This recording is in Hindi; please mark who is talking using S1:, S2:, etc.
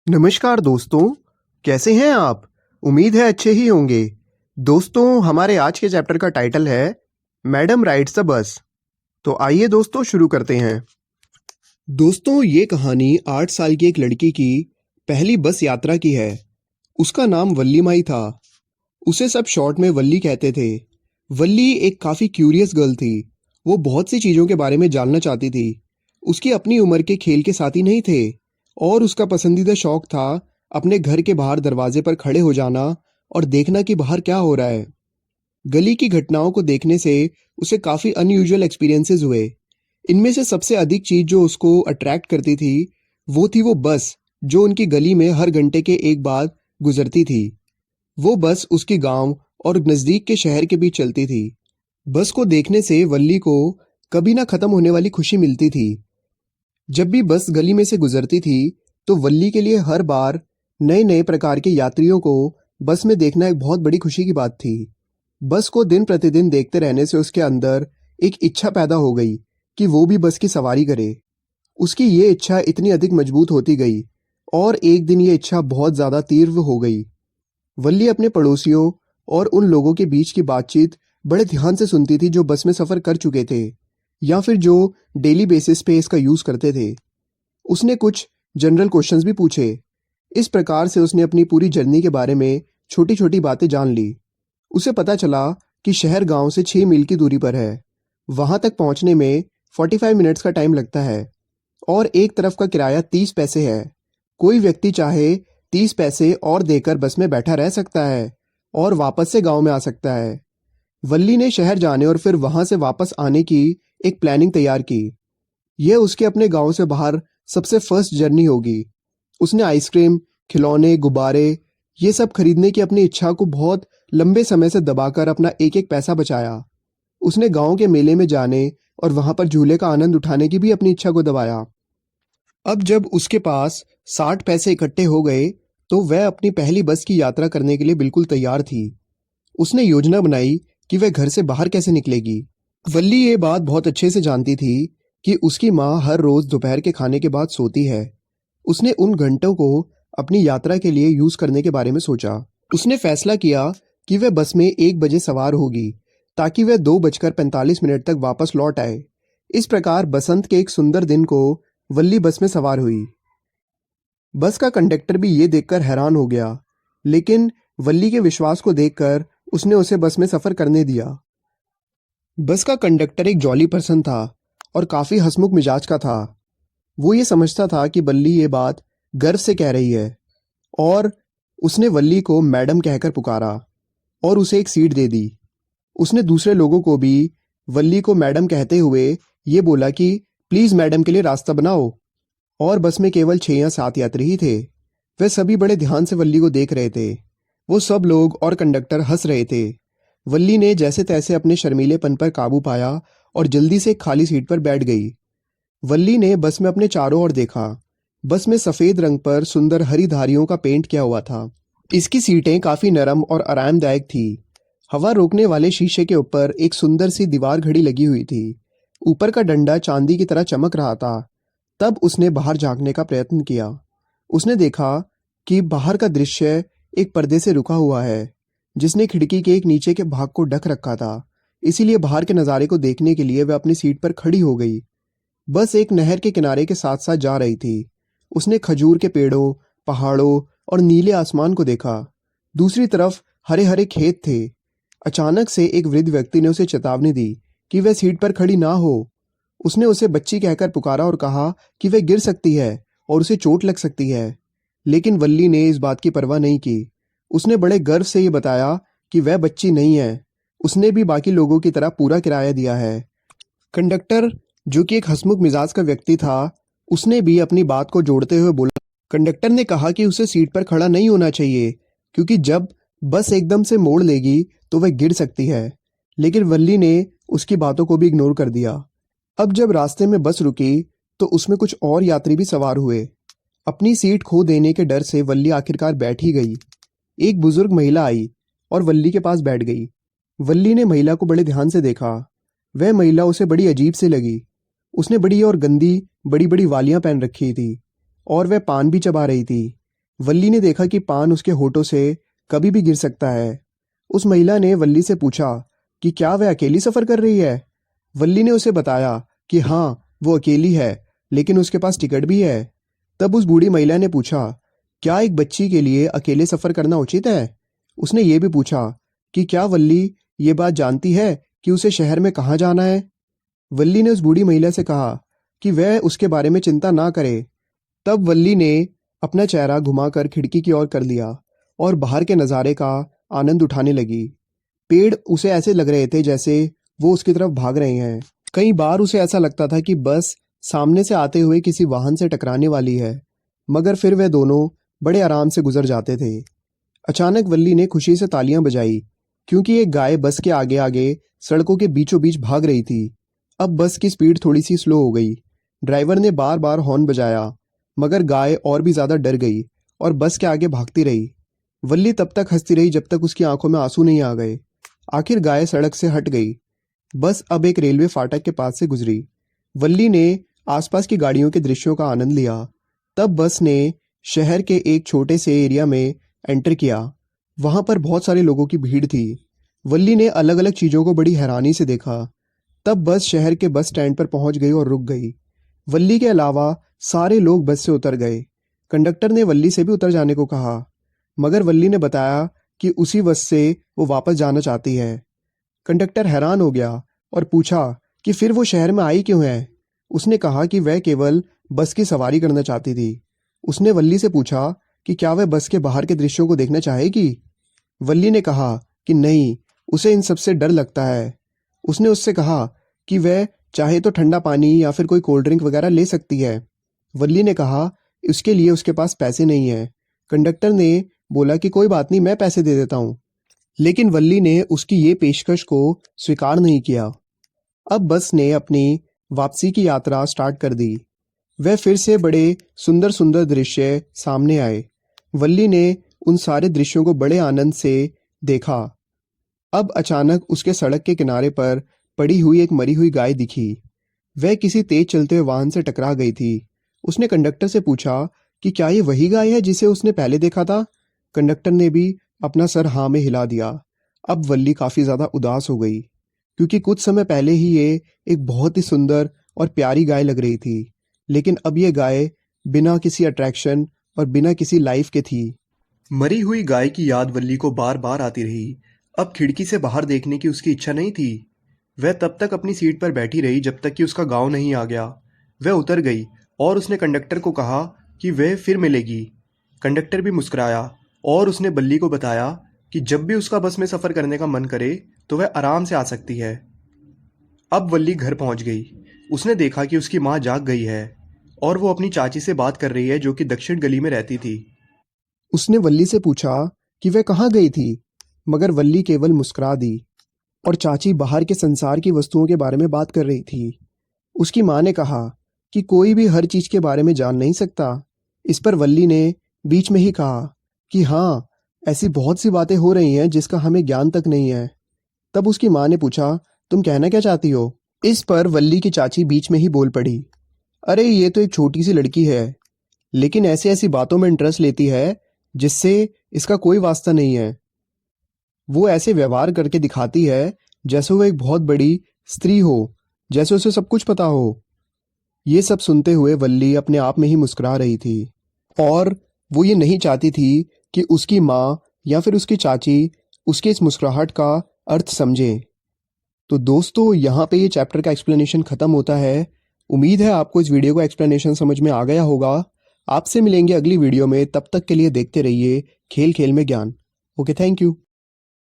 S1: नमस्कार दोस्तों, कैसे हैं आप? उम्मीद है अच्छे ही होंगे। दोस्तों, हमारे आज के चैप्टर का टाइटल है मैडम राइड्स द बस। तो आइए दोस्तों शुरू करते हैं। दोस्तों, ये कहानी 8 साल की एक लड़की की पहली बस यात्रा की है। उसका नाम वल्ली माई था। उसे सब शॉर्ट में वल्ली कहते थे। वल्ली एक काफ़ी क्यूरियस गर्ल थी। वो बहुत सी चीज़ों के बारे में जानना चाहती थी। उसकी अपनी उम्र के खेल के साथी नहीं थे और उसका पसंदीदा शौक था अपने घर के बाहर दरवाजे पर खड़े हो जाना और देखना कि बाहर क्या हो रहा है। गली की घटनाओं को देखने से उसे काफ़ी अनयूजुअल एक्सपीरियंसेस हुए। इनमें से सबसे अधिक चीज़ जो उसको अट्रैक्ट करती थी वो थी वो बस जो उनकी गली में हर घंटे के एक बाद गुजरती थी। वो बस उसके गांव और नज़दीक के शहर के बीच चलती थी। बस को देखने से वल्ली को कभी ना खत्म होने वाली खुशी मिलती थी। जब भी बस गली में से गुजरती थी तो वल्ली के लिए हर बार नए नए प्रकार के यात्रियों को बस में देखना एक बहुत बड़ी खुशी की बात थी। बस को दिन प्रतिदिन देखते रहने से उसके अंदर एक इच्छा पैदा हो गई कि वो भी बस की सवारी करे। उसकी ये इच्छा इतनी अधिक मजबूत होती गई और एक दिन ये इच्छा बहुत ज़्यादा तीव्र हो गई। वल्ली अपने पड़ोसियों और उन लोगों के बीच की बातचीत बड़े ध्यान से सुनती थी जो बस में सफ़र कर चुके थे या फिर जो डेली बेसिस पे इसका यूज़ करते थे। उसने कुछ जनरल क्वेश्चंस भी पूछे। इस प्रकार से उसने अपनी पूरी जर्नी के बारे में छोटी छोटी बातें जान ली। उसे पता चला कि शहर गांव से 6 मील की दूरी पर है। वहां तक पहुंचने में 45 मिनट्स का टाइम लगता है और एक तरफ का किराया 30 पैसे है। कोई व्यक्ति चाहे 30 पैसे और देकर बस में बैठा रह सकता है और वापस से गांव में आ सकता है। वल्ली ने शहर जाने और फिर वहां से वापस आने की एक प्लानिंग तैयार की। यह उसके अपने गांव से बाहर सबसे फर्स्ट जर्नी होगी। उसने आइसक्रीम, खिलौने, गुब्बारे ये सब खरीदने की अपनी इच्छा को बहुत लंबे समय से दबाकर अपना एक एक पैसा बचाया। उसने गांव के मेले में जाने और वहां पर झूले का आनंद उठाने की भी अपनी इच्छा को दबाया। अब जब उसके पास 60 पैसे इकट्ठे हो गए तो वह अपनी पहली बस की यात्रा करने के लिए बिल्कुल तैयार थी। उसने योजना बनाई कि वह घर से बाहर कैसे निकलेगी। वल्ली ये बात बहुत अच्छे से जानती थी कि उसकी माँ हर रोज दोपहर के खाने के बाद सोती है। उसने उन घंटों को अपनी यात्रा के लिए यूज करने के बारे में सोचा। उसने फैसला किया कि वह बस में 1 बजे सवार होगी ताकि वह 2:45 तक वापस लौट आए। इस प्रकार बसंत के एक सुंदर दिन को वल्ली बस में सवार हुई। बस का कंडक्टर भी ये देखकर हैरान हो गया, लेकिन वल्ली के विश्वास को देखकर उसने उसे बस में सफर करने दिया। बस का कंडक्टर एक जॉली पर्सन था और काफी हंसमुख मिजाज का था। वो ये समझता था कि वल्ली ये बात गर्व से कह रही है और उसने वल्ली को मैडम कहकर पुकारा और उसे एक सीट दे दी। उसने दूसरे लोगों को भी वल्ली को मैडम कहते हुए ये बोला कि प्लीज मैडम के लिए रास्ता बनाओ। और बस में केवल 6 या 7 यात्री ही थे। वे सभी बड़े ध्यान से वल्ली को देख रहे थे। वो सब लोग और कंडक्टर हंस रहे थे। वल्ली ने जैसे तैसे अपने शर्मीलेपन पर काबू पाया और जल्दी से एक खाली सीट पर बैठ गई। वल्ली ने बस में अपने चारों ओर देखा। बस में सफेद रंग पर सुंदर हरी धारियों का पेंट किया हुआ था। इसकी सीटें काफी नरम और आरामदायक थी। हवा रोकने वाले शीशे के ऊपर एक सुंदर सी दीवार घड़ी लगी हुई थी। ऊपर का डंडा चांदी की तरह चमक रहा था। तब उसने बाहर झांकने का प्रयत्न किया। उसने देखा कि बाहर का दृश्य एक पर्दे से रुका हुआ है जिसने खिड़की के एक नीचे के भाग को ढक रखा था। इसीलिए बाहर के नज़ारे को देखने के लिए वह अपनी सीट पर खड़ी हो गई। बस एक नहर के किनारे के साथ साथ जा रही थी। उसने खजूर के पेड़ों, पहाड़ों और नीले आसमान को देखा। दूसरी तरफ हरे हरे खेत थे। अचानक से एक वृद्ध व्यक्ति ने उसे चेतावनी दी कि वह सीट पर खड़ी ना हो। उसने उसे बच्ची कहकर पुकारा और कहा कि वह गिर सकती है और उसे चोट लग सकती है। लेकिन वल्ली ने इस बात की परवाह नहीं की। उसने बड़े गर्व से ये बताया कि वह बच्ची नहीं है। उसने भी बाकी लोगों की तरह पूरा किराया दिया है। कंडक्टर, जो कि एक हंसमुख मिजाज का व्यक्ति था, उसने भी अपनी बात को जोड़ते हुए बोला। कंडक्टर ने कहा कि उसे सीट पर खड़ा नहीं होना चाहिए क्योंकि जब बस एकदम से मोड़ लेगी तो वह गिर सकती है। लेकिन वल्ली ने उसकी बातों को भी इग्नोर कर दिया। अब जब रास्ते में बस रुकी तो उसमें कुछ और यात्री भी सवार हुए। अपनी सीट खो देने के डर से वल्ली आखिरकार बैठ ही गई। एक बुजुर्ग महिला आई और वल्ली के पास बैठ गई। वल्ली ने महिला को बड़े ध्यान से देखा। वह महिला उसे बड़ी अजीब से लगी। उसने बड़ी और गंदी बड़ी बड़ी वालियां पहन रखी थी और वह पान भी चबा रही थी। वल्ली ने देखा कि पान उसके होठों से कभी भी गिर सकता है। उस महिला ने वल्ली से पूछा कि क्या वह अकेली सफ़र कर रही है। वल्ली ने उसे बताया कि हाँ, वो अकेली है, लेकिन उसके पास टिकट भी है। तब उस बूढ़ी महिला ने पूछा, क्या एक बच्ची के लिए अकेले सफ़र करना उचित है? उसने ये भी पूछा कि क्या वल्ली ये बात जानती है कि उसे शहर में कहाँ जाना है। वल्ली ने उस बूढ़ी महिला से कहा कि वह उसके बारे में चिंता ना करे। तब वल्ली ने अपना चेहरा घुमाकर खिड़की की ओर कर लिया और बाहर के नज़ारे का आनंद उठाने लगी। पेड़ उसे ऐसे लग रहे थे जैसे वो उसकी तरफ भाग रहे हैं। कई बार उसे ऐसा लगता था कि बस सामने से आते हुए किसी वाहन से टकराने वाली है, मगर फिर वे दोनों बड़े आराम से गुजर जाते थे। अचानक वल्ली ने खुशी से तालियां बजाई, क्योंकि एक गाय बस के आगे आगे सड़कों के बीचों बीच भाग रही थी। अब बस की स्पीड थोड़ी सी स्लो हो गई। ड्राइवर ने बार बार हॉर्न बजाया, मगर गाय और भी ज़्यादा डर गई और बस के आगे भागती रही। वल्ली तब तक हंसती रही जब तक उसकी आंखों में आंसू नहीं आ गए। आखिर गाय सड़क से हट गई। बस अब एक रेलवे फाटक के पास से गुजरी। वल्ली ने आसपास की गाड़ियों के दृश्यों का आनंद लिया। तब बस ने शहर के एक छोटे से एरिया में एंटर किया। वहां पर बहुत सारे लोगों की भीड़ थी। वल्ली ने अलग अलग चीज़ों को बड़ी हैरानी से देखा। तब बस शहर के बस स्टैंड पर पहुंच गई और रुक गई। वल्ली के अलावा सारे लोग बस से उतर गए। कंडक्टर ने वल्ली से भी उतर जाने को कहा, मगर वल्ली ने बताया कि उसी बस से वो वापस जाना चाहती है। कंडक्टर हैरान हो गया और पूछा कि फिर वो शहर में आई क्यों है। उसने कहा कि वह केवल बस की सवारी करना चाहती थी। उसने वल्ली से पूछा कि क्या वह बस के बाहर के दृश्यों को देखना चाहेगी। वल्ली ने कहा कि नहीं, उसे इन सब से डर लगता है। उसने उससे कहा कि वह चाहे तो ठंडा पानी या फिर कोई कोल्ड ड्रिंक वगैरह ले सकती है। वल्ली ने कहा उसके लिए उसके पास पैसे नहीं है। कंडक्टर ने बोला कि कोई बात नहीं, मैं पैसे दे देता हूँ। लेकिन वल्ली ने उसकी ये पेशकश को स्वीकार नहीं किया। अब बस ने अपनी वापसी की यात्रा स्टार्ट कर दी। वह फिर से बड़े सुंदर सुंदर दृश्य सामने आए। वल्ली ने उन सारे दृश्यों को बड़े आनंद से देखा। अब अचानक उसके सड़क के किनारे पर पड़ी हुई एक मरी हुई गाय दिखी। वह किसी तेज चलते हुए वाहन से टकरा गई थी। उसने कंडक्टर से पूछा कि क्या ये वही गाय है जिसे उसने पहले देखा था। कंडक्टर ने भी अपना सर हाँ में हिला दिया। अब वल्ली काफ़ी ज़्यादा उदास हो गई, क्योंकि कुछ समय पहले ही ये एक बहुत ही सुंदर और प्यारी गाय लग रही थी, लेकिन अब ये गाय बिना किसी अट्रैक्शन और बिना किसी लाइफ के थी। मरी हुई गाय की याद वल्ली को बार बार आती रही। अब खिड़की से बाहर देखने की उसकी इच्छा नहीं थी। वह तब तक अपनी सीट पर बैठी रही जब तक कि उसका गांव नहीं आ गया। वह उतर गई और उसने कंडक्टर को कहा कि वह फिर मिलेगी। कंडक्टर भी मुस्कुराया और उसने बल्ली को बताया कि जब भी उसका बस में सफ़र करने का मन करे तो वह आराम से आ सकती है। अब वल्ली घर पहुंच गई। उसने देखा कि उसकी माँ जाग गई है और वो अपनी चाची से बात कर रही है, जो कि दक्षिण गली में रहती थी। उसने वल्ली से पूछा कि वह कहाँ गई थी, मगर वल्ली केवल मुस्कुरा दी और चाची बाहर के संसार की वस्तुओं के बारे में बात कर रही थी। उसकी माँ ने कहा कि कोई भी हर चीज़ के बारे में जान नहीं सकता। इस पर वल्ली ने बीच में ही कहा कि हाँ, ऐसी बहुत सी बातें हो रही हैं जिसका हमें ज्ञान तक नहीं है। तब उसकी माँ ने पूछा, तुम कहना क्या चाहती हो। इस पर वल्ली की चाची बीच में ही बोल पड़ी, अरे ये तो एक छोटी सी लड़की है, लेकिन ऐसी ऐसी बातों में इंटरेस्ट लेती है जिससे इसका कोई वास्ता नहीं है। वो ऐसे व्यवहार करके दिखाती है जैसे वो एक बहुत बड़ी स्त्री हो, जैसे उसे सब कुछ पता हो। ये सब सुनते हुए वल्ली अपने आप में ही मुस्कुरा रही थी और वो ये नहीं चाहती थी कि उसकी माँ या फिर उसकी चाची उसके इस मुस्कुराहट का अर्थ समझे। तो दोस्तों, यहाँ पे ये चैप्टर का एक्सप्लेनेशन ख़त्म होता है। उम्मीद है आपको इस वीडियो का एक्सप्लेनेशन समझ में आ गया होगा। आपसे मिलेंगे अगली वीडियो में, तब तक के लिए देखते रहिए खेल खेल में ज्ञान। Okay, thank you.